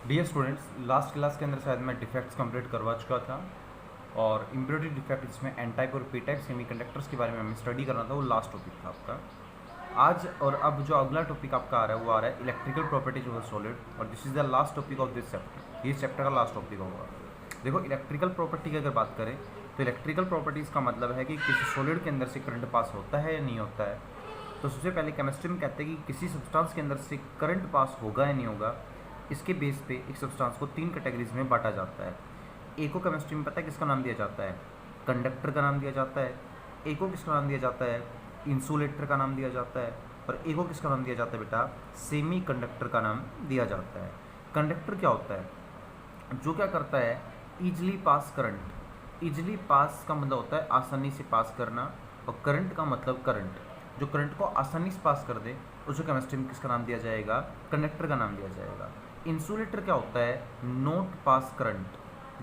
Dear students, last class के अंदर शायद मैं डिफेक्ट्स कंप्लीट करवा चुका था और इम्प्योरिटी डिफेक्ट जिसमें एन टाइप और पी टाइप सेमीकंडक्टर्स के बारे में हमें स्टडी करना था, वो लास्ट टॉपिक था आपका। आज और अब जो अगला टॉपिक आपका आ रहा है वो आ रहा है इलेक्ट्रिकल प्रॉपर्टीज ऑफ सॉलिड, और this is the last topic of this chapter. ये चैप्टर का लास्ट टॉपिक होगा। देखो, इलेक्ट्रिकल प्रॉपर्टी की अगर बात करें तो इलेक्ट्रिकल प्रॉपर्टीज़ का मतलब है कि किसी सॉलिड के अंदर से करंट पास होता है या नहीं होता है। तो सबसे पहले केमिस्ट्री में कहते हैं कि किसी सब्सटेंस के अंदर से करंट पास होगा या नहीं होगा, इसके बेस पे एक सब्सटेंस को तीन कैटेगरीज में बांटा जाता है। एक को केमिस्ट्री में पता है किसका नाम दिया जाता है, कंडक्टर का नाम दिया जाता है। एक को किसका नाम दिया जाता है, इंसुलेटर का नाम दिया जाता है। और एक को किसका नाम दिया जाता है बेटा, सेमी कंडक्टर का नाम दिया जाता है। कंडक्टर क्या होता है, जो क्या करता है, ईजिली पास करंट। ईजिली पास का मतलब होता है आसानी से पास करना, और करंट का मतलब करंट, जो करंट को आसानी से पास कर दे उसे केमिस्ट्री में किसका नाम दिया जाएगा, कंडक्टर का नाम दिया जाएगा। इंसुलेटर क्या होता है, नॉट पास करंट,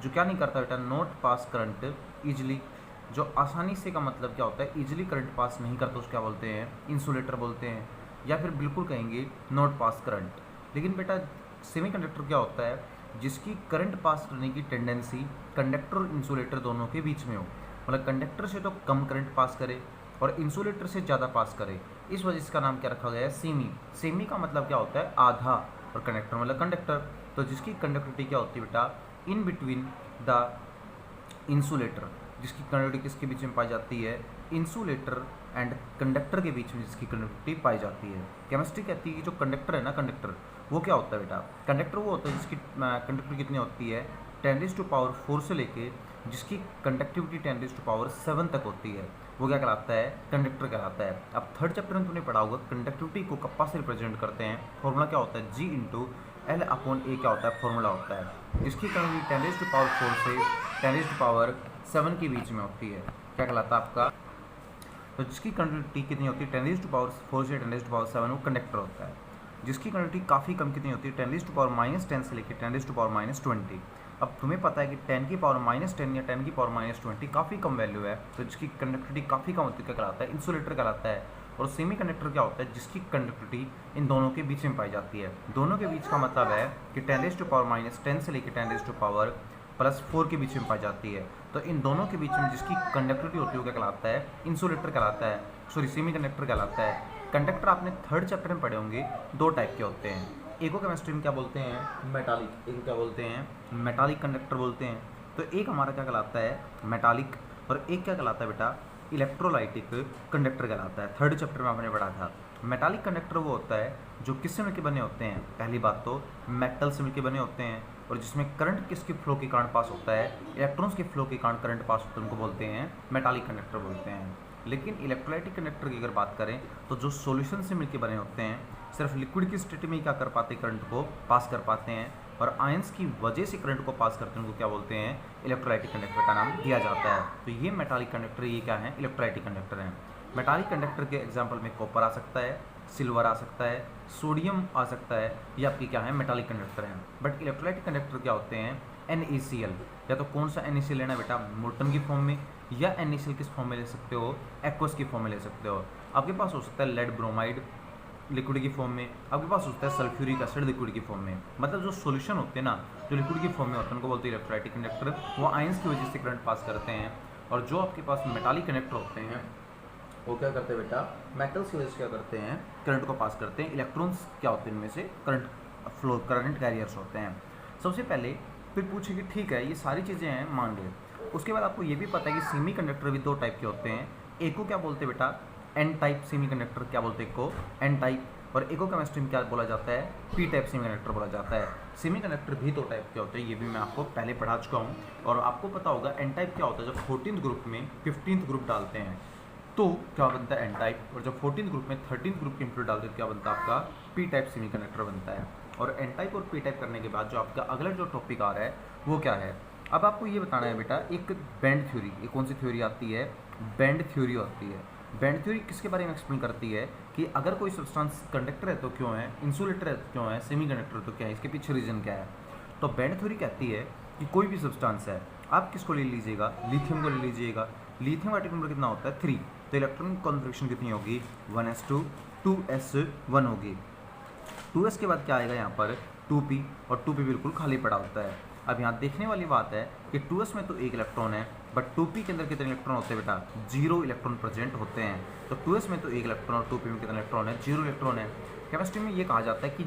जो क्या नहीं करता बेटा, नॉट पास करंट ईजिली। जो आसानी से का मतलब क्या होता है, ईजिली करंट पास नहीं करता, उसको क्या बोलते हैं, इंसुलेटर बोलते हैं, या फिर बिल्कुल कहेंगे नॉट पास करंट। लेकिन बेटा सेमीकंडक्टर क्या होता है, जिसकी करंट पास करने की टेंडेंसी कंडक्टर और इंसुलेटर दोनों के बीच में हो। मतलब कंडक्टर से तो कम करंट पास करे और इंसुलेटर से ज़्यादा पास करे, इस वजह से इसका नाम क्या रखा गया है, सेमी। सेमी का मतलब क्या होता है, आधा, और कंडक्टर मतलब कंडक्टर। तो जिसकी कंडक्टिविटी क्या होती है बेटा, इन बिटवीन द इंसुलेटर, जिसकी कंडक्टिविटी किसके बीच में पाई जाती है, इंसुलेटर एंड कंडक्टर के बीच में जिसकी कंडक्टिविटी पाई जाती है। केमिस्ट्री कहती है कि जो कंडक्टर है ना, कंडक्टर वो क्या होता है बेटा, कंडक्टर वो होता है जिसकी कंडक्टिविटी कितनी होती है, 10⁴ से लेके जिसकी कंडक्टिविटी 10⁻7 तक होती है, वो क्या कहलाता है, कंडक्टर कहलाता है। अब थर्ड चैप्टर में तुमने पढ़ा होगा, कंडक्टिविटी को कप्पा से रिप्रेजेंट करते हैं। फॉर्मूला क्या होता है, G/L/A क्या होता है, फॉर्मूला होता है। जिसकी कंडक्टिविटी 10⁻4 से 10⁻7 के बीच में होती है, क्या कहलाता है आपका, तो जिसकी कंडक्टिविटी कितनी होती है, 10⁻4 से 10⁻7, वो कंडक्टर होता है। जिसकी कंडक्टिविटी काफ़ी कम कितनी होती है, 10⁻10 से लेकर 10⁻20। अब तुम्हें पता है कि 10⁻10 या 10⁻20 काफ़ी कम वैल्यू है, तो जिसकी कंडक्टिविटी काफ़ी कम होती है क्या कहलाता है, इंसुलेटर कहलाता है। और सेमी कंडक्टर क्या होता है, जिसकी कंडक्टिविटी इन दोनों के बीच में पाई जाती है। दोनों के बीच का मतलब है कि 10⁻10 से लेकर 10⁻+4 के बीच में पाई जाती है। तो इन दोनों के बीच में जिसकी कंडक्टिविटी होती है वो क्या कहलाता है, इंसुलेटर कहलाता है, सॉरी सेमी कंडक्टर कहलाता है। कंडक्टर आपने थर्ड चैप्टर में पढ़े होंगे, दो टाइप के होते हैं। एक को केमिस्ट्री में क्या बोलते हैं, मेटालिक, एक क्या बोलते हैं, मेटालिक कंडक्टर बोलते हैं। तो एक हमारा क्या कहलाता है, मेटालिक, और एक क्या कहलाता है बेटा, इलेक्ट्रोलाइटिक कंडक्टर कहलाता है। थर्ड चैप्टर में आपने पढ़ा था। मेटालिक कंडक्टर वो होता है जो किससे मिलकर बने होते हैं, पहली बात तो मेटल से मिलकर बने होते हैं, और जिसमें करंट किसके फ्लो के कारण पास होता है, इलेक्ट्रॉन्स के फ्लो के कारण करंट पास होता है, उनको बोलते हैं मेटालिक कंडक्टर बोलते हैं। लेकिन इलेक्ट्रोलाइटिक कंडक्टर की अगर बात करें तो जो सॉल्यूशन से मिलकर बने होते हैं, सिर्फ लिक्विड की स्टेट में ही क्या कर पाते, करंट को पास कर पाते हैं, और आयंस की वजह से करंट को पास करते हैं, उनको क्या बोलते हैं, इलेक्ट्रोलाइटिक कंडक्टर का नाम दिया जाता है। तो ये मेटालिक कंडक्टर, ये क्या है, इलेक्ट्रोलाइटिक कंडक्टर हैं। मेटालिक कंडक्टर के एग्जाम्पल में कॉपर आ सकता है, सिल्वर आ सकता है, सोडियम आ सकता है, ये आपकी क्या है, मेटालिक कंडक्टर हैं। बट इलेक्ट्रोलाइटिक कंडक्टर क्या होते हैं, NaCl, या तो कौन सा NaCl लेना बेटा, मोल्टन की फॉर्म में, या NaCl किस फॉर्म में ले सकते हो, एक्वस की फॉर्म में ले सकते हो। आपके पास हो सकता है लेड ब्रोमाइड लिक्विड की फॉर्म में, आपके पास होता है सल्फ्यूरिक एसिड लिक्विड की फॉर्म में। मतलब जो सॉल्यूशन होते हैं ना, जो लिक्विड की फॉर्म में होते हैं, उनको बोलते हैं इलेक्ट्रोलाइटिक कंडक्टर। वो आयंस की वजह से करंट पास करते हैं। और जो आपके पास मेटालिक कंडक्टर होते हैं वो क्या करते हैं बेटा, मेटल्स की वजह से क्या करते हैं, करंट को पास करते हैं। इलेक्ट्रॉन्स क्या होते हैं, इनमें से करंट कैरियर्स होते हैं। सबसे पहले फिर पूछे कि ठीक है, ये सारी चीज़ें हैं, मान गए। उसके बाद आपको ये भी पता है कि सेमी कंडक्टर भी दो टाइप के होते हैं। एक को क्या बोलते हैं बेटा, एन टाइप सेमी कंडक्टर क्या बोलते हैं, एक को एन टाइप, और एक को केमिस्ट्री में क्या बोला जाता है, पी टाइप सेमी कंडक्टर बोला जाता है। सेमी कंडक्टर भी दो टाइप के होते हैं, ये भी मैं आपको पहले पढ़ा चुका हूँ। और आपको पता होगा एन टाइप क्या होता है, जब 14th ग्रुप में 15th ग्रुप डालते हैं तो क्या बनता है, एन टाइप, और जब 14th ग्रुप में 13th ग्रुप के इंप्लूड डालते हैं क्या बनता है, आपका पी टाइप सेमी कंडक्टर बनता है। और एन टाइप और पी टाइप करने के बाद जो आपका अगला जो टॉपिक आ रहा है वो क्या है, अब आपको ये बताना है बेटा, एक बैंड थ्योरी, ये कौन सी थ्योरी आती है, बैंड थ्योरी होती है। बैंड थ्योरी किसके बारे में एक्सप्लेन करती है कि अगर कोई सब्सटेंस कंडक्टर है तो क्यों है, इंसुलेटर है तो क्यों है, सेमी कंडक्टर तो क्या है, इसके पीछे रीजन क्या है। तो बैंड थ्योरी कहती है कि कोई भी सब्सटेंस है, आप किसको ले लीजिएगा, लिथियम को ले लीजिएगा। लिथियम का एटॉमिक नंबर कितना होता है, 3, तो इलेक्ट्रॉन कॉन्फिगरेशन कितनी होगी, 1s2 2s1 होगी। 2s के बाद क्या आएगा यहाँ पर, 2p, और 2p बिल्कुल खाली पड़ा होता है। अब यहाँ देखने वाली बात है कि 2s में तो एक इलेक्ट्रॉन है, बट 2p के अंदर कितने इलेक्ट्रॉन होते हैं बेटा? 0 इलेक्ट्रॉन प्रेजेंट होते हैं। तो 2s में तो एक इलेक्ट्रॉन और 2p में कितने इलेक्ट्रॉन है? 0 इलेक्ट्रॉन है। केमिस्ट्री में ये कहा जाता है कि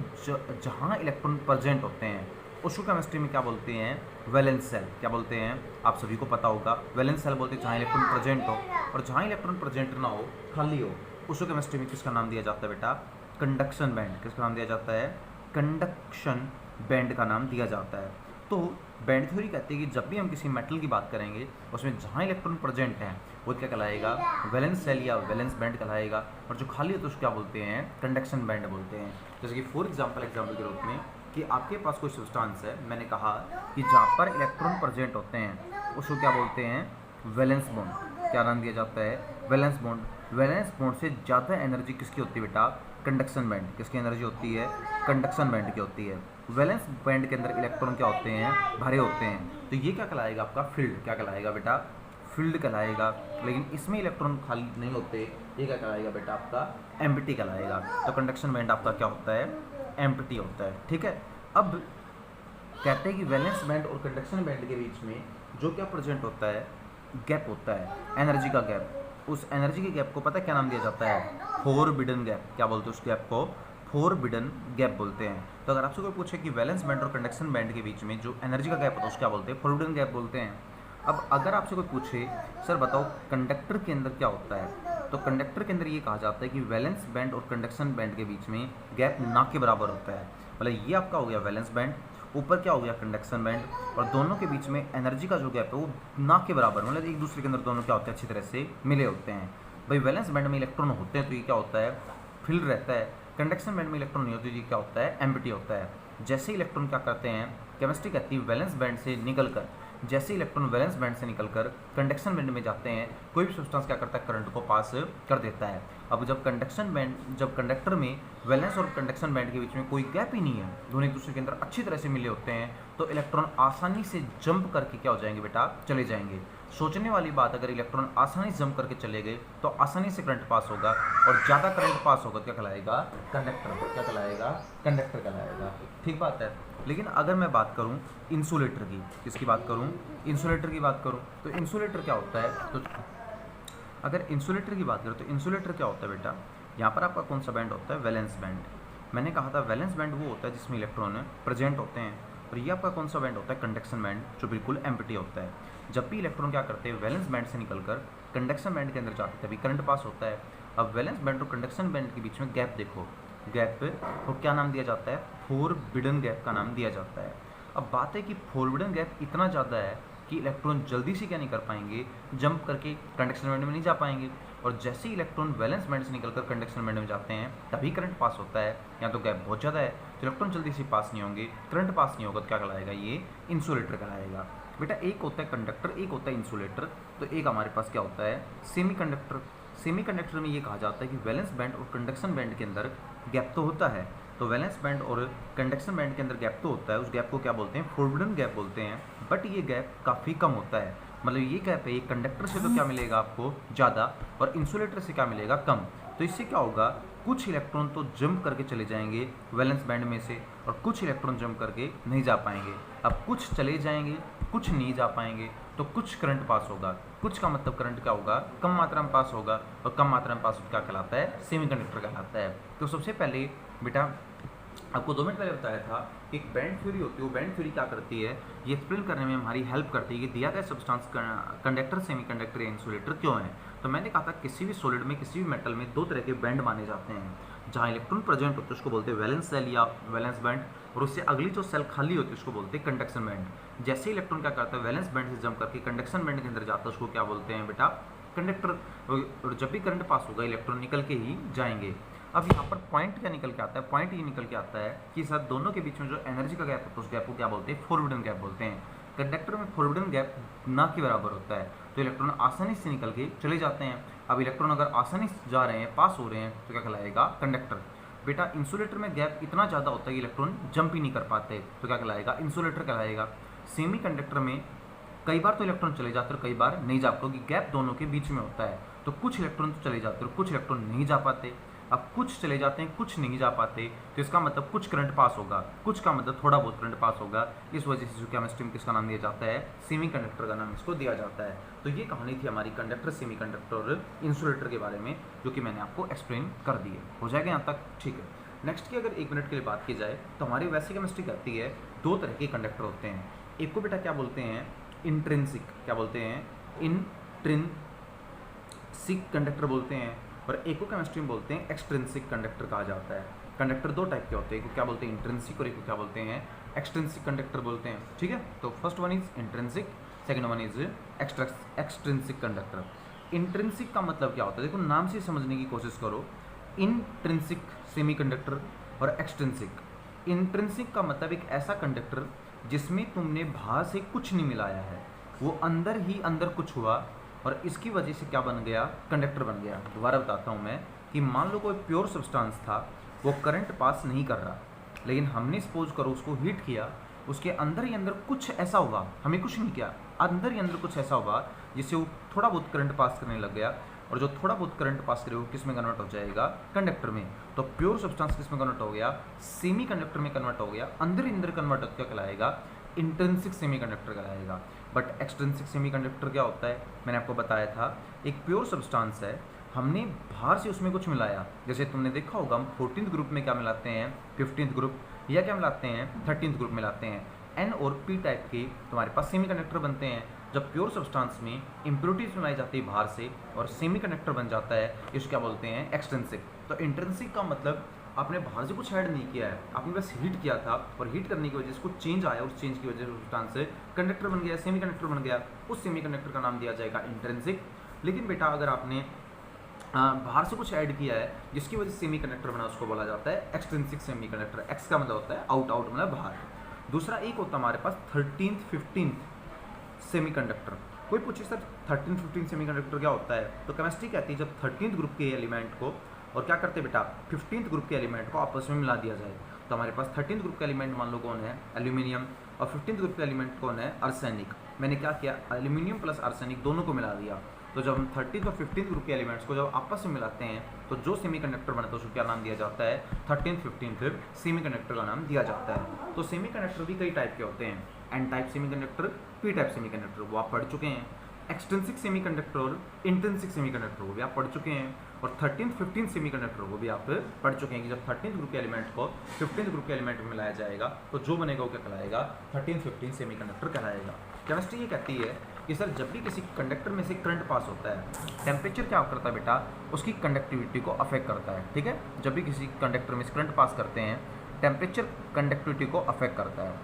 जहाँ इलेक्ट्रॉन प्रेजेंट होते हैं उसको केमिस्ट्री में क्या बोलते हैं? Valence shell. क्या बोलते हैं? आप सभी को पता होगा, वैलेंस सेल बोलते हैं जहाँ इलेक्ट्रॉन प्रेजेंट हो, और जहाँ इलेक्ट्रॉन प्रेजेंट ना हो, खाली हो, उसको केमिस्ट्री में किसका नाम दिया जाता है बेटा? Conduction band. किसका नाम दिया जाता है? कंडक्शन बैंड का नाम दिया जाता है। तो बैंड थ्योरी कहती है कि जब भी हम किसी मेटल की बात करेंगे उसमें जहाँ इलेक्ट्रॉन प्रेजेंट हैं वो क्या कहलाएगा? वैलेंस सेल या वैलेंस बैंड कहलाएगा, और जो खाली है तो उसको क्या बोलते हैं? कंडक्शन बैंड बोलते हैं। जैसे कि फॉर एग्जांपल के रूप में कि आपके पास कोई सब्सटेंस है, मैंने कहा कि जहाँ पर इलेक्ट्रॉन प्रेजेंट होते हैं उसको क्या बोलते हैं? Valence bond. क्या नाम दिया जाता है? Valence bond. वैलेंस बॉन्ड से ज़्यादा एनर्जी किसकी होती है बेटा? Conduction band. किसकी एनर्जी होती है? कंडक्शन बैंड की होती है। वैलेंस बैंड के अंदर इलेक्ट्रॉन क्या होते हैं? भरे होते हैं। तो ये क्या कहलाएगा? आपका फील्ड। क्या कहलाएगा बेटा? फील्ड कहलाएगा। लेकिन इसमें इलेक्ट्रॉन खाली नहीं होते, ये क्या कहलाएगा बेटा? आपका एम्प्टी कहलाएगा। तो कंडक्शन बैंड आपका क्या होता है? एम्प्टी होता है। ठीक है। अब कहते हैं कि वैलेंस बैंड और कंडक्शन बैंड के बीच में जो क्या प्रेजेंट होता है? गैप होता है, एनर्जी का गैप। उस एनर्जी के गैप को पता है क्या नाम दिया जाता है? Forbidden gap. क्या बोलते हैं उस गैप को? फोरबिडन गैप बोलते हैं। तो अगर आपसे कोई पूछे कि वैलेंस बैंड और कंडक्शन बैंड के बीच में जो एनर्जी का गैप होता है उसको क्या बोलते हैं? फोरबिडन गैप बोलते हैं। अब अगर आपसे कोई पूछे सर बताओ कंडक्टर के अंदर क्या होता है, तो कंडक्टर के अंदर ये कहा जाता है कि वैलेंस बैंड और कंडक्शन बैंड के बीच में गैप ना के बराबर होता है। मतलब ये आपका हो गया वैलेंस बैंड, ऊपर क्या हो गया? कंडक्शन बैंड, और दोनों के बीच में एनर्जी का जो गैप है वो ना के बराबर, मतलब एक दूसरे के अंदर दोनों क्या होते हैं? अच्छी तरह से मिले होते हैं। भाई वैलेंस बैंड में इलेक्ट्रॉन होते हैं तो ये क्या होता है? फील्ड रहता है। कंडक्शन बैंड में इलेक्ट्रॉन नहीं होते, ये क्या होता है? एम्प्टी होता है। जैसे इलेक्ट्रॉन क्या करते हैं? केमिस्ट्री कहती है वैलेंस बैंड से निकलकर, जैसे इलेक्ट्रॉन वैलेंस बैंड से निकलकर कंडक्शन बैंड में जाते हैं, कोई भी सब्सटेंस क्या करता है? करंट को पास कर देता है। अब जब कंडक्टर में वैलेंस और कंडक्शन बैंड के बीच में कोई गैप ही नहीं है, दोनों एक दूसरे के अंदर अच्छी तरह से मिले होते हैं, तो इलेक्ट्रॉन आसानी से जंप करके क्या हो जाएंगे बेटा? चले जाएंगे। सोचने वाली बात, अगर इलेक्ट्रॉन आसानी से जंप करके चले गए तो आसानी से करंट पास होगा, और ज़्यादा करंट पास होगा क्या कहलाएगा? कंडक्टर। क्या कहलाएगा? कंडक्टर कहलाएगा। ठीक बात है। लेकिन अगर मैं बात करूं इंसुलेटर की, किसकी बात करूं? इंसुलेटर की बात करूं तो इंसुलेटर क्या होता है? तो अगर इंसुलेटर की बात करें तो इंसुलेटर क्या होता है बेटा? यहाँ पर आपका कौन सा बैंड होता है? Valence band. मैंने कहा था वैलेंस बैंड वो होता है जिसमें इलेक्ट्रॉन प्रेजेंट होते हैं, और ये आपका कौन सा बैंड होता है? कंडक्शन बैंड, जो बिल्कुल एम्प्टी होता है। जब भी इलेक्ट्रॉन क्या करते हैं? वैलेंस बैंड से निकलकर कंडक्शन बैंड के अंदर जाते हैं तभी करंट पास होता है। अब वैलेंस बैंड और कंडक्शन बैंड के बीच में गैप देखो, गैप को क्या नाम दिया जाता है? फोरबिडन गैप का नाम दिया जाता है। अब बात है कि फोरबिडन गैप इतना ज़्यादा है कि इलेक्ट्रॉन जल्दी से क्या नहीं कर पाएंगे? जंप करके कंडक्शन बैंड में नहीं जा पाएंगे, और जैसे ही इलेक्ट्रॉन वैलेंस बैंड से निकलकर कंडक्शन बैंड में जाते हैं तभी करंट पास होता है। या तो गैप बहुत ज़्यादा है तो इलेक्ट्रॉन जल्दी से पास नहीं होंगे, करंट पास नहीं होगा, तो क्या कहलाएगा? ये इंसुलेटर कहलाएगा। बेटा एक होता है कंडक्टर, एक होता है इंसुलेटर, तो एक हमारे पास क्या होता है? Semi conductor. सेमी कंडक्टर में ये कहा जाता है कि वैलेंस बैंड और कंडक्शन बैंड के अंदर गैप तो होता है, तो वैलेंस बैंड और कंडक्शन बैंड के अंदर गैप तो होता है, उस गैप को क्या बोलते हैं? फोरबिडन गैप बोलते हैं। बट ये गैप काफ़ी कम होता है, मतलब ये गैप है, ये कंडक्टर से तो क्या मिलेगा आपको? ज़्यादा, और इंसुलेटर से क्या मिलेगा? कम। तो इससे क्या होगा? कुछ इलेक्ट्रॉन तो जंप करके चले जाएंगे वैलेंस बैंड में से, और कुछ इलेक्ट्रॉन जंप करके नहीं जा पाएंगे। अब कुछ चले जाएंगे, कुछ नहीं जा पाएंगे, तो कुछ करंट पास होगा। कुछ का मतलब करंट क्या होगा? कम मात्रा में पास होगा, और कम मात्रा में पास क्या कहलाता है? सेमीकंडक्टर कहलाता है। तो सबसे पहले बेटा आपको 2 मिनट पहले बताया था कि एक बैंड थ्योरी होती है, वो बैंड थ्योरी क्या करती है? ये एक्सप्लेन करने में हमारी हेल्प करती है कि दिया गया सब्सटेंस कंडक्टर, सेमीकंडक्टर या इंसुलेटर क्यों है। तो मैंने कहा था किसी भी सॉलिड में, किसी भी मेटल में 2 तरह के बैंड माने जाते हैं। जहाँ इलेक्ट्रॉन प्रेजेंट होते हैं उसको बोलते हैं वैलेंस सेल या वैलेंस बैंड, और उससे अगली जो सेल खाली होती है उसको बोलते हैं कंडक्शन बैंड। जैसे इलेक्ट्रॉन क्या करता है? वैलेंस बैंड से जंप करके कंडक्शन बैंड के अंदर जाता है, उसको क्या बोलते हैं बेटा? कंडक्टर। और जब भी करंट पास होगा इलेक्ट्रॉन निकल के ही जाएंगे। अब यहाँ पर पॉइंट क्या निकल के आता है? पॉइंट ये निकल के आता है कि सर दोनों के बीच में जो एनर्जी का गैप होता है उस गैप को क्या बोलते हैं? फोरबिडन गैप बोलते हैं। कंडक्टर में फोरबिडन गैप ना के बराबर होता है, तो इलेक्ट्रॉन आसानी से निकल के चले जाते हैं। अब इलेक्ट्रॉन अगर आसानी से जा रहे हैं, पास हो रहे हैं, तो क्या कहलाएगा? कंडक्टर। बेटा इंसुलेटर में गैप इतना ज़्यादा होता है कि इलेक्ट्रॉन जंप ही नहीं कर पाते, तो क्या कहलाएगा? इंसुलेटर कहलाएगा। सेमी कंडक्टर में कई बार तो इलेक्ट्रॉन चले जाते हैं और कई बार नहीं जा पाते, क्योंकि गैप दोनों के बीच में होता है, तो कुछ इलेक्ट्रॉन तो चले जाते हैं और कुछ इलेक्ट्रॉन नहीं जा पाते। अब कुछ चले जाते हैं, कुछ नहीं जा पाते, तो इसका मतलब कुछ करंट पास होगा, कुछ का मतलब थोड़ा बहुत करंट पास होगा। इस वजह से जो केमिस्ट्री में किसका नाम दिया जाता है, सेमीकंडक्टर का नाम इसको दिया जाता है। तो ये कहानी थी हमारी कंडक्टर, सेमीकंडक्टर और इंसुलेटर के बारे में, जो कि मैंने आपको एक्सप्लेन कर दी है। हो जाएगा यहाँ तक? ठीक है। नेक्स्ट की अगर 1 मिनट के लिए बात की जाए तो हमारी वैसे केमिस्ट्री कहती है 2 तरह के कंडक्टर होते हैं। एक को बेटा क्या बोलते हैं, इंट्रिंसिक, क्या बोलते हैं, इंट्रिंसिक कंडक्टर बोलते हैं, और एक को केमिस्ट्री में बोलते हैं एक्सट्रिंसिक कंडक्टर कहा जाता है। कंडक्टर 2 टाइप के होते हैं, एक को क्या बोलते हैं, इंट्रिंसिक, और एक को क्या बोलते हैं, एक्सट्रिंसिक कंडक्टर बोलते हैं। ठीक है, तो first one is intrinsic, second one is extrinsic conductor. Intrinsic का मतलब क्या होता है, देखो नाम से समझने की कोशिश करो। इंट्रिंसिक सेमीकंडक्टर और एक्सट्रिंसिक। इंट्रिंसिक का मतलब एक ऐसा कंडक्टर जिसमें तुमने बाहर से कुछ नहीं मिलाया है, वो अंदर ही अंदर कुछ हुआ और इसकी वजह से क्या बन गया, कंडक्टर बन गया। दोबारा बताता हूँ मैं कि मान लो कोई प्योर सब्सटेंस था, वो करंट पास नहीं कर रहा, लेकिन हमने सपोज करो उसको हीट किया, उसके अंदर ही अंदर कुछ ऐसा हुआ, हमें कुछ नहीं किया, अंदर ही अंदर कुछ ऐसा हुआ जिससे वो थोड़ा बहुत करंट पास करने लग गया, और जो थोड़ा बहुत करंट पास करे वो किस में कन्वर्ट हो जाएगा, कंडक्टर में। तो प्योर सब्सटेंस किस में कन्वर्ट हो गया, सेमी कंडक्टर में कन्वर्ट हो गया, अंदर ही अंदर कन्वर्ट होकर कहलाएगा इंट्रिंसिक सेमीकंडक्टर कहलाएगा। बट एक्सट्रिंसिक सेमीकंडक्टर क्या होता है, मैंने आपको बताया था, एक प्योर सब्सटेंस है, हमने बाहर से उसमें कुछ मिलाया, जैसे तुमने देखा होगा हम 14th ग्रुप में क्या मिलाते हैं, 15th ग्रुप, या क्या मिलाते हैं, 13th ग्रुप मिलाते हैं। एन और पी टाइप के तुम्हारे पास सेमीकंडक्टर बनते हैं जब प्योर सब्सटेंस में इम्प्योरिटीज मिलाई जाती है बाहर से, और सेमीकंडक्टर बन जाता है, इसको क्या बोलते हैं, एक्सट्रिंसिक। तो इंट्रिंसिक का मतलब आपने बाहर से कुछ ऐड नहीं किया है, आपने बस हीट किया था, और हीट करने की वजह से कुछ चेंज आया, उस चेंज की वजह से सब्सटेंस से कंडक्टर बन गया, सेमीकंडक्टर बन गया, उस सेमीकंडक्टर का नाम दिया जाएगा इंट्रिंसिक। लेकिन बेटा अगर आपने बाहर से कुछ ऐड किया है जिसकी वजह से सेमीकंडक्टर बना, उसको बोला जाता है एक्सट्रिंसिक सेमीकंडक्टर। एक्स का मतलब होता है आउट, आउट मतलब बाहर। दूसरा एक होता है हमारे पास 13th 15th सेमीकंडक्टर। कोई पूछे सर 13th 15th सेमीकंडक्टर क्या होता है, तो केमिस्ट्री कहती है जब 13th ग्रुप के एलिमेंट को और क्या करते हैं बेटा, 15th ग्रुप के एलिमेंट को आपस में मिला दिया जाए। तो हमारे पास 13th ग्रुप के एलिमेंट मान लो कौन है, एल्यूमिनियम, और 15th ग्रुप के एलिमेंट कौन है, आर्सेनिक। मैंने क्या किया, एल्यूमिनियम प्लस आर्सेनिक दोनों को मिला दिया। तो जब हम 13th और 15th ग्रुप के एलिमेंट्स को जब आपस में मिलाते हैं तो जो सेमीकंडक्टर बनता है उसको क्या नाम दिया जाता है, 13th 15th सेमीकंडक्टर का नाम दिया जाता है। तो सेमीकंडक्टर भी कई टाइप के होते हैं, n type semiconductor, p type semiconductor, वो आप पढ़ चुके हैं। एक्सट्रिंसिक सेमीकंडक्टर और इंट्रिंसिक सेमीकंडक्टर वो भी आप पढ़ चुके हैं, और 13th 15th सेमीकंडक्टर वो भी आप पढ़ चुके हैं कि जब 13th ग्रुप के एलिमेंट को 15th ग्रुप के एलिमेंट में मिलाया जाएगा तो जो बनेगा वो क्या कहलाएगा, 13th 15th सेमीकंडक्टर कहलाएगा। केमिस्ट्री ये कहती है कि सर जब भी किसी कंडक्टर में से करंट पास होता है, टेम्परेचर क्या करता है बेटा, उसकी कंडक्टिविटी को अफेक्ट करता है। ठीक है, जब भी किसी कंडक्टर में से करंट पास करते हैं, टेम्परेचर कंडक्टिविटी को अफेक्ट करता है।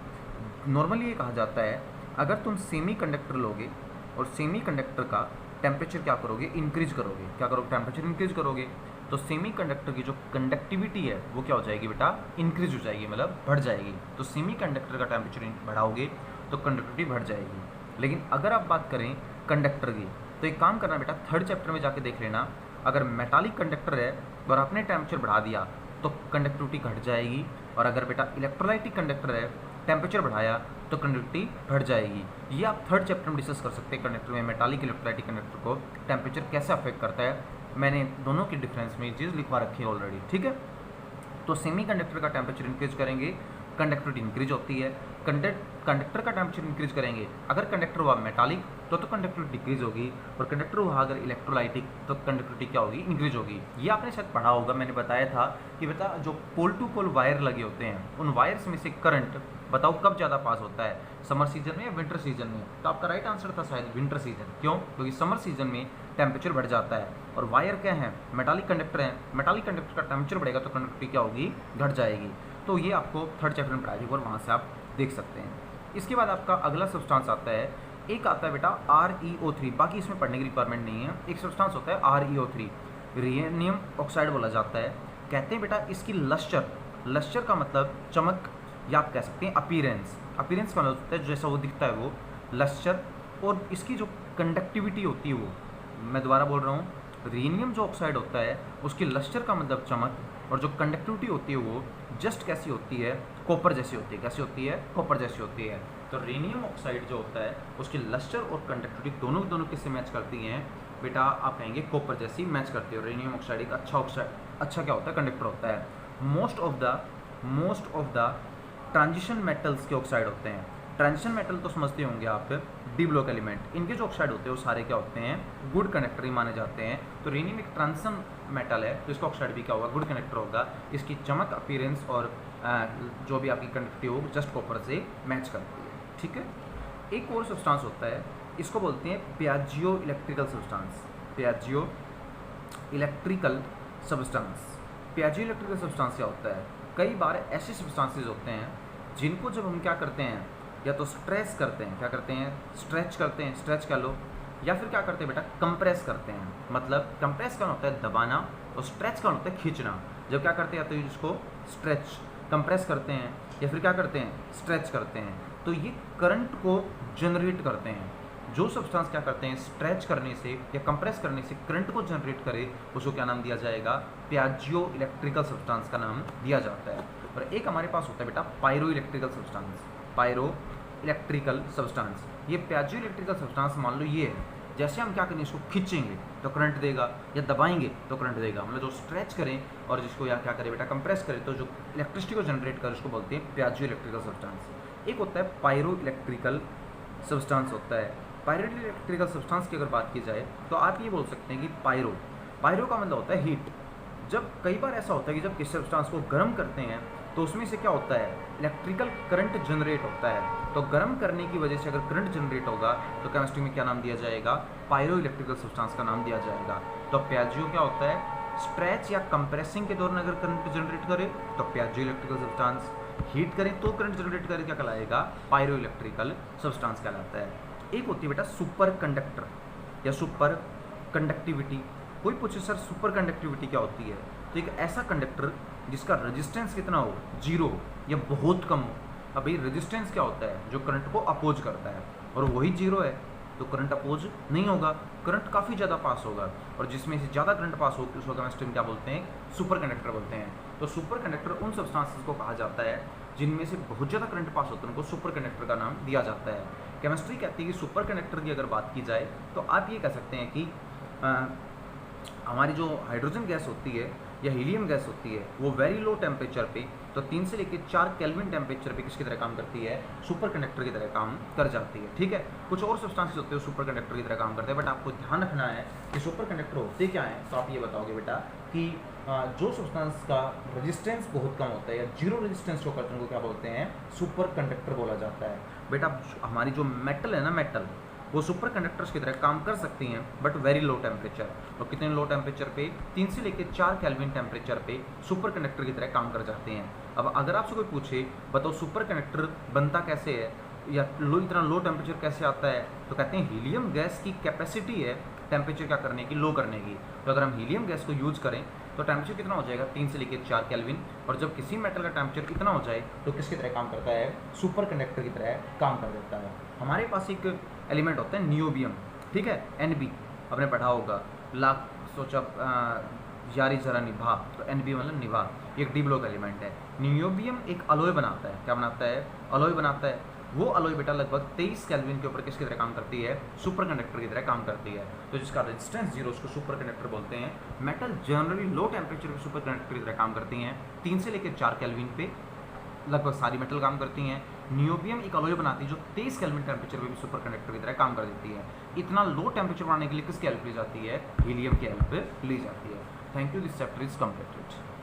नॉर्मली ये कहा जाता है अगर तुम सेमी कंडक्टर लोगे और सेमी कंडक्टर का टेम्परेचर क्या करोगे, इंक्रीज करोगे, क्या करोगे, टेम्परेचर इंक्रीज करोगे, तो सेमी कंडक्टर की जो कंडक्टिविटी है वो क्या हो जाएगी बेटा, इंक्रीज हो जाएगी, मतलब बढ़ जाएगी। तो सेमी कंडक्टर का टेम्परेचर बढ़ाओगे तो कंडक्टिविटी बढ़ जाएगी। लेकिन अगर आप बात करें कंडक्टर की, तो एक काम करना बेटा, 3rd चैप्टर में जाके देख लेना, अगर मेटालिक कंडक्टर है और आपने टेम्परेचर बढ़ा दिया तो कंडक्टिविटी घट जाएगी, और अगर बेटा इलेक्ट्रोलाइटिक कंडक्टर है, टेम्परेचर बढ़ाया तो कंडक्टिविटी बढ़ जाएगी। ये आप 3rd चैप्टर में डिस्कस कर सकते हैं, कंडक्टर में मेटालिक इलेक्ट्रोलाइटिक कंडक्टर को टेम्परेचर कैसे अफेक्ट करता है। मैंने दोनों की डिफरेंस में ये चीज़ लिखवा रखी है ऑलरेडी। ठीक है, तो सेमी कंडक्टर का टेम्परेचर इंक्रीज करेंगे, कंडक्टिविटी इंक्रीज होती है। कंडक्टर का टेम्परेचर इंक्रीज करेंगे, अगर कंडक्टर हुआ मेटालिक तो कंडक्टिविटी डिक्रीज होगी, और कंडक्टर हुआ अगर इलेक्ट्रोलाइटिक तो कंडक्टिविटी क्या होगी, इंक्रीज होगी। ये आपने शायद पढ़ा होगा, मैंने बताया था कि बेटा जो पोल टू पोल वायर लगे होते हैं, उन वायर्स में से करंट बताओ कब ज़्यादा पास होता है, समर सीजन में या विंटर सीजन में। तो आपका राइट आंसर था शायद विंटर सीजन। क्यों, क्योंकि समर सीजन में टेम्परेचर बढ़ जाता है, और वायर क्या है, मेटालिक कंडक्टर है, मेटालिक कंडक्टर का टेम्परेचर बढ़ेगा तो कंडक्टिविटी क्या होगी, घट जाएगी। तो ये आपको 3rd चैप्टर में पढ़ाई और वहाँ से आप देख सकते हैं। इसके बाद आपका अगला सब्सटेंस आता है, एक आता है बेटा ReO3, बाकी इसमें पढ़ने की रिक्वायरमेंट नहीं है। एक सब्सटेंस होता है ReO3, रीनियम ऑक्साइड बोला जाता है। कहते हैं बेटा इसकी लश्चर का मतलब चमक, या आप कह सकते हैं अपीरेंस। अपीरेंस का मतलब होता है जैसा वो दिखता है वो लश्चर, और इसकी जो कंडक्टिविटी होती है वो, मैं दोबारा बोल रहा हूँ, रीनियम जो ऑक्साइड होता है उसकी लश्चर का मतलब चमक, और जो कंडक्टिविटी होती है वो जस्ट कैसी होती है, कॉपर जैसी होती है। कैसी होती है, कॉपर जैसी होती है। तो रीनियम ऑक्साइड जो होता है उसकी लश्चर और कंडक्टिविटी दोनों किससे मैच करती हैं बेटा आप कहेंगे कॉपर जैसी मैच करती है। रेनियम ऑक्साइड एक अच्छा क्या होता है, कंडक्टर होता है। Most of the transition metals के ऑक्साइड होते हैं। ट्रांजिशन मेटल तो समझते होंगे आप, डी ब्लॉक एलिमेंट, इनके जो ऑक्साइड होते हैं वो सारे क्या होते हैं, गुड कंडक्टर ही माने जाते हैं। तो रेनियम एक ट्रांजिशन मेटल है, तो इसका ऑक्साइड भी क्या होगा, गुड कंडक्टर होगा। इसकी चमक, अपीयरेंस और जो भी आपकी कंडक्टिविटी हो जस्ट कॉपर से मैच करती है। ठीक है, एक और सब्सटेंस होता है, इसको बोलते हैं Piaggio electrical substance. Piaggio electrical substance क्या होता है, कई बार ऐसे सब्सटेंसेस होते हैं जिनको जब हम क्या करते हैं, या तो स्ट्रेच करते हैं, स्ट्रेच कर लो, या फिर क्या करते हैं बेटा, कंप्रेस करते हैं। मतलब कंप्रेस का होता है दबाना और स्ट्रेच का होता है खींचना। जब क्या करते हैं, तो इसको स्ट्रेच कंप्रेस करते हैं या फिर क्या करते हैं, स्ट्रेच करते हैं, तो ये करंट को जनरेट करते हैं। जो सब्सटेंस क्या करते हैं, स्ट्रेच करने से या कंप्रेस करने से करंट को जनरेट करे, उसको क्या नाम दिया जाएगा, पियाजियो इलेक्ट्रिकल सब्सटेंस का नाम दिया जाता है। और एक हमारे पास होता है बेटा पायरो इलेक्ट्रिकल सब्सटेंस। ये पियाजियो इलेक्ट्रिकल सब्सटेंस मान लो ये है, जैसे हम क्या करेंगे, इसको खींचेंगे तो करंट देगा, या दबाएंगे तो करंट देगा। मतलब जो स्ट्रेच करें और जिसको या क्या करें बेटा, कंप्रेस करें, तो जो इलेक्ट्रिसिटी को जनरेट करे उसको बोलते हैं पियाजियो इलेक्ट्रिकल सब्सटेंस। एक होता है पायरो इलेक्ट्रिकल सब्सटेंस होता है। पायरो इलेक्ट्रिकल सब्सटेंस की अगर बात की जाए तो आप ये बोल सकते हैं कि पायरो का मतलब होता है हीट। जब कई बार ऐसा होता है कि जब किसी सब्सटेंस को गर्म करते हैं तो उसमें से क्या होता है, इलेक्ट्रिकल करंट जनरेट होता है। तो गर्म करने की वजह से अगर करंट जनरेट होगा तो केमिस्ट्री में क्या नाम दिया जाएगा, पायरो इलेक्ट्रिकल सब्सटेंस का नाम दिया जाएगा। तो पियाजियो क्या होता है, स्ट्रेच या कंप्रेसिंग के दौरान अगर करंट जनरेट करे तो पियाजियो इलेक्ट्रिकल सब्सटेंस, हीट करें तो करंट जनरेट करे क्या कहलाएगा, पायरो इलेक्ट्रिकल सब्सटेंस कहलाता है। एक होती है बेटा सुपर कंडक्टर या सुपर कंडक्टिविटी। कोई पूछे सर सुपर कंडक्टिविटी क्या होती है, तो एक ऐसा कंडक्टर जिसका रेजिस्टेंस कितना हो, 0 या बहुत कम हो। अब भाई रेजिस्टेंस क्या होता है, जो करंट को अपोज करता है, और वही 0 है तो करंट अपोज नहीं होगा, करंट काफ़ी ज़्यादा पास होगा। और जिसमें से ज़्यादा करंट पास हो उसको केमिस्ट्री में क्या बोलते हैं, सुपर कंडक्टर बोलते हैं। तो सुपर कंडक्टर उन सब्सटेंसेस को कहा जाता है जिनमें से बहुत ज़्यादा करंट पास होता है, उनको सुपर कंडक्टर का नाम दिया जाता है। केमिस्ट्री कहती है कि सुपर कंडक्टर की अगर बात की जाए तो आप ये कह सकते हैं कि हमारी जो हाइड्रोजन गैस होती है या हीलियम गैस होती है वो वेरी लो टेम्परेचर पे, तो 3 से लेकर 4 केल्विन टेम्परेचर पे किसकी तरह काम करती है, सुपर कंडक्टर की तरह काम कर जाती है। ठीक है, कुछ और सब्सटेंसेस होते हैं सुपर कंडक्टर की तरह काम करते हैं, बट आपको ध्यान रखना है कि सुपर कंडक्टर होते क्या हैं। तो आप ये बताओगे बेटा कि जो सब्सटेंस का रेजिस्टेंस बहुत कम होता है या 0 रेजिस्टेंस जो करते हैं उनको क्या बोलते हैं, सुपर कंडक्टर बोला जाता है। बेटा हमारी जो मेटल है ना, मेटल वो सुपर कंडक्टर्स की तरह काम कर सकती हैं बट वेरी लो टेम्परेचर। और कितने लो टेम्परेचर पे, 3 से लेकर 4 केल्विन टेम्परेचर पे सुपर कंडक्टर की तरह काम कर जाते हैं। अब अगर आपसे कोई पूछे बताओ सुपर कंडक्टर बनता कैसे है या इतना लो टेम्परेचर कैसे आता है, तो कहते हैं हीलियम गैस की कैपेसिटी है टेम्परेचर क्या करने की, लो करने की। तो अगर हम हीलियम गैस को यूज करें तो टेम्परेचर कितना हो जाएगा, 3 से लेकर 4 केल्विन। और जब किसी मेटल का टेम्परेचर इतना हो जाए तो किसकी तरह काम करता है, सुपर कंडक्टर की तरह काम कर देता है। हमारे पास एक एलिमेंट होता है नियोबियम, ठीक है, NB आपने पढ़ा होगा, लाख सोचा यारी जरा निभा, तो NB मतलब निभा, एक डी ब्लॉक एलिमेंट है। नियोबियम एक अलॉय बनाता है, क्या बनाता है, अलॉय बनाता है। वो अलॉय बेटा लगभग 23 केल्विन के ऊपर किसकी तरह काम करती है, सुपर कंडक्टर की तरह काम करती है। तो जिसका रेजिस्टेंस 0 उसको सुपर कंडक्टर बोलते हैं। मेटल जनरली लो टेम्परेचर पे सुपर कंडक्टर की तरह काम करती हैं, 3 से लेकर 4 केल्विन पे लगभग सारी मेटल काम करती हैं। नियोबियम एक अलॉय बनाती है जो 23 केल्विन टेम्परेचर पे भी सुपर कंडक्टर की तरह काम कर देती है। इतना लो टेम्परेचर बनाने के लिए किसकी हेल्प ली जाती है, हीलियम की हेल्प ली जाती है। Thank you, this chapter is completed.